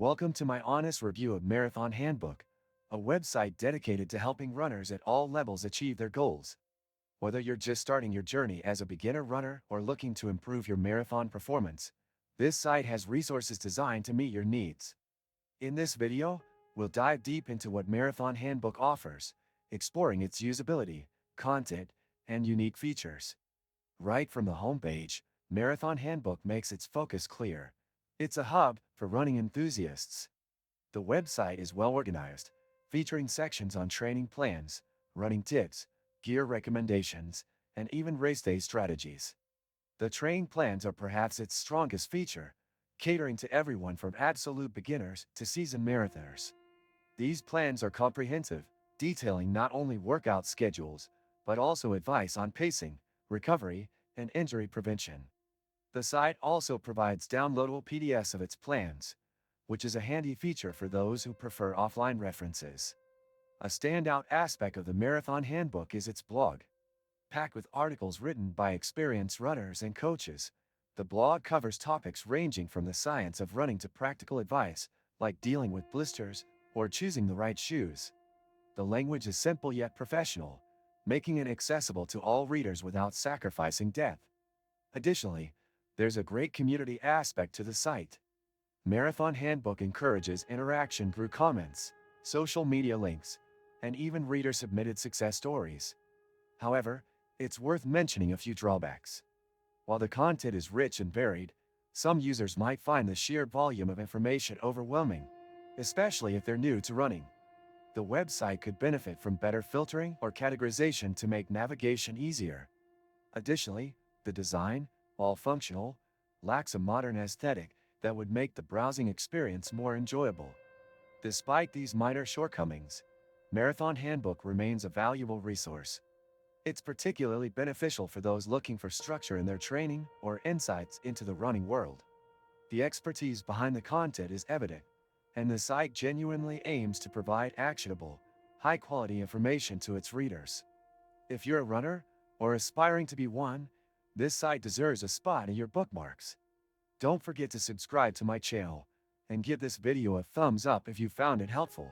Welcome to my honest review of Marathon Handbook, a website dedicated to helping runners at all levels achieve their goals. Whether you're just starting your journey as a beginner runner or looking to improve your marathon performance, this site has resources designed to meet your needs. In this video, we'll dive deep into what Marathon Handbook offers, exploring its usability, content, and unique features. Right from the homepage, Marathon Handbook makes its focus clear. It's a hub for running enthusiasts. The website is well organized, featuring sections on training plans, running tips, gear recommendations, and even race day strategies. The training plans are perhaps its strongest feature, catering to everyone from absolute beginners to seasoned marathoners. These plans are comprehensive, detailing not only workout schedules, but also advice on pacing, recovery, and injury prevention. The site also provides downloadable PDFs of its plans, which is a handy feature for those who prefer offline references. A standout aspect of the Marathon Handbook is its blog. Packed with articles written by experienced runners and coaches, the blog covers topics ranging from the science of running to practical advice, like dealing with blisters or choosing the right shoes. The language is simple yet professional, making it accessible to all readers without sacrificing depth. Additionally, there's a great community aspect to the site. Marathon Handbook encourages interaction through comments, social media links, and even reader-submitted success stories. However, it's worth mentioning a few drawbacks. While the content is rich and varied, some users might find the sheer volume of information overwhelming, especially if they're new to running. The website could benefit from better filtering or categorization to make navigation easier. Additionally, the design, while functional, lacks a modern aesthetic that would make the browsing experience more enjoyable. Despite these minor shortcomings, Marathon Handbook remains a valuable resource. It's particularly beneficial for those looking for structure in their training or insights into the running world. The expertise behind the content is evident, and the site genuinely aims to provide actionable, high-quality information to its readers. If you're a runner or aspiring to be one, this site deserves a spot in your bookmarks. Don't forget to subscribe to my channel and give this video a thumbs up if you found it helpful.